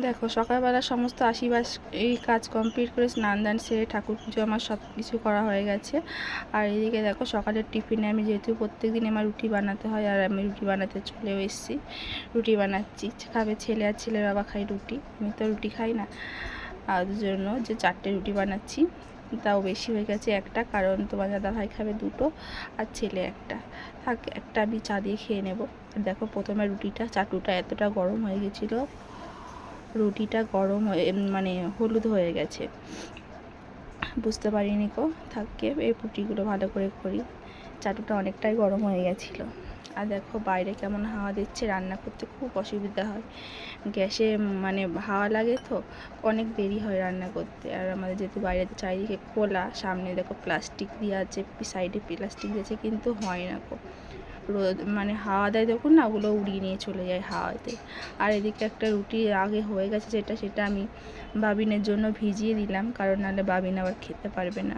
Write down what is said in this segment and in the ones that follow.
দেখো সকালবেলা সমস্ত আশীর্বাদ এই কাজ কমপ্লিট করে স্নান দান সেরে ঠাকুর পুজো আমার সব কিছু করা হয়ে গেছে। আর এদিকে দেখো সকালের টিফিনে আমি যেহেতু প্রত্যেক দিন আমার রুটি বানাতে হয় আর আমি রুটি বানাতে চলেও এসেছি, রুটি বানাচ্ছি। খাবে ছেলে আর ছেলের বাবা খাই রুটি, আমি তো রুটি খাই না। আর জন্য যে 4টে রুটি বানাচ্ছি, তাও বেশি হয়ে গেছে একটা, কারণ তোমার দাদা ভাই খাবে 2টো আর ছেলে একটা। থাক, একটা আমি চা দিয়ে খেয়ে নেব। দেখো প্রথমে রুটিটা চাটুটা এতটা গরম হয়ে গেছিলো, রুটিটা গরম হয়ে মানে হলুদ হয়ে গেছে, বুঝতে পারিনি কো। থাকে এই রুটিগুলো ভালো করে করি। চাটুটা অনেকটাই গরম হয়ে গেছিলো। আর দেখো বাইরে কেমন হাওয়া দিচ্ছে, রান্না করতে খুব অসুবিধা হয়। গ্যাসে মানে হাওয়া লাগে তো অনেক দেরি হয় রান্না করতে। আর আমাদের যেহেতু বাইরে চারিদিকে খোলা, সামনে দেখো প্লাস্টিক দিয়ে আছে, সাইডে প্লাস্টিক দিয়েছে, কিন্তু হয় না গো। রোদ মানে হাওয়া দেয় দেখুন না, ওগুলো উড়িয়ে নিয়ে চলে যায় হাওয়াতে। আর এদিকে একটা রুটি আগে হয়ে গেছে, সেটা আমি বাবিনের জন্য ভিজিয়ে দিলাম, কারণ নাহলে বাবিন আবার খেতে পারবে না।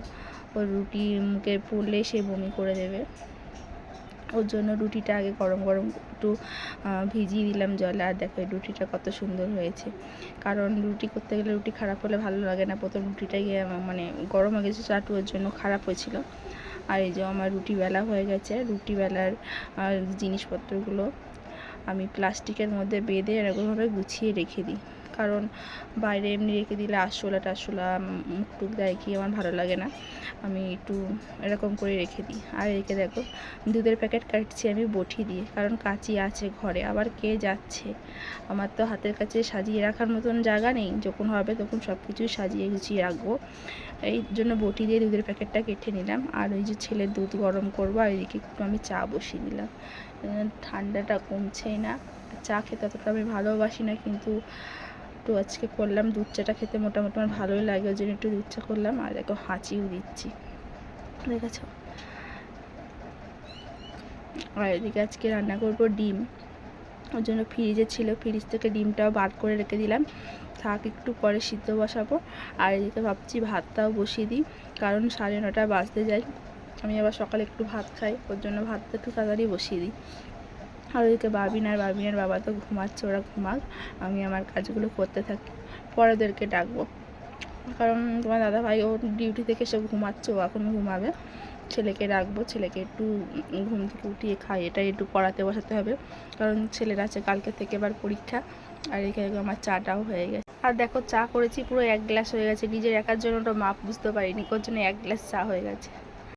ওর রুটি মুখে পড়লে সে বমি করে দেবে। ওর জন্য রুটিটা আগে গরম গরম একটু ভিজিয়ে দিলাম জলে। আর দেখো এই রুটিটা কত সুন্দর হয়েছে, কারণ রুটি করতে গেলে রুটি খারাপ হলে ভালো লাগে না। প্রথম রুটিটা গিয়ে মানে গরম হয়ে গেছে, চাটু ওর জন্য খারাপ হয়েছিল। আর এই যে আমার রুটি বেলা হয়ে গেছে। রুটি বেলার জিনিসপত্রগুলো আমি প্লাস্টিকের মধ্যে বেঁধে এরকমভাবে গুছিয়ে রেখে দিই, কারণ বাইরে এমনি রেখে দিলে আরশোলা টারশোলা মুখ টুক দেয় কি, আমার ভালো লাগে না। আমি একটু এরকম করে রেখে দিই। আর এদিকে দেখো দুধের প্যাকেট কাটছি আমি বটি দিয়ে, কারণ কাঁচি আছে ঘরে, আবার কে যাচ্ছে। আমার তো হাতের কাছে সাজিয়ে রাখার মতন জায়গা নেই, যখন হবে তখন সব কিছুই সাজিয়ে গুছিয়ে রাখবো। এই জন্য বটি দিয়ে দুধের প্যাকেটটা কেটে নিলাম। আর ওই যে ছেলের দুধ গরম করবো, আর এদিকে একটু আমি চা বসিয়ে দিলাম। ঠান্ডাটা কমছেই না। চা খেতে অতটা আমি ভালোবাসি না, কিন্তু একটু আজকে করলাম। দুধ চাটা খেতে মোটামুটি আমার ভালোই লাগে, ওই জন্য একটু দুধ চা করলাম। আর দেখো হাঁচিও দিচ্ছি, দেখেছ। আর এদিকে আজকে রান্না করবো ডিম, ওর জন্য ফ্রিজে ছিল, ফ্রিজ থেকে ডিমটাও বার করে রেখে দিলাম, থাক একটু পরে সিদ্ধ বসাবো। আর এদিকে ভাবছি ভাতটাও বসিয়ে দিই, কারণ 9:30 বাজতে যায়। আমি আবার সকালে একটু ভাত খাই, ওর জন্য ভাতটা একটু তাড়াতাড়ি বসিয়ে দিই। আর ওইদিকে বাবিনের বাবা তো ঘুমাচ্ছে, ওরা ঘুমাক, আমি আমার কাজগুলো করতে থাকি। পরে ওদেরকে ডাকবো, কারণ তোমার দাদা ভাই ও ডিউটি থেকে সব ঘুমাচ্ছে, ও এখন ঘুমাবে। ছেলেকে রাখবো, ছেলেকে একটু ঘুম থেকে উঠিয়ে এটা একটু পড়াতে বসাতে হবে, কারণ ছেলের আছে কালকে থেকে এবার পরীক্ষা। আর এখানে আমার চাটাও হয়ে গেছে। আর দেখো চা করেছি পুরো 1 গ্লাস হয়ে গেছে, নিজের একার জন্য ওটা মাপ বুঝতে পারিনি, ওর জন্য 1 গ্লাস চা হয়ে গেছে।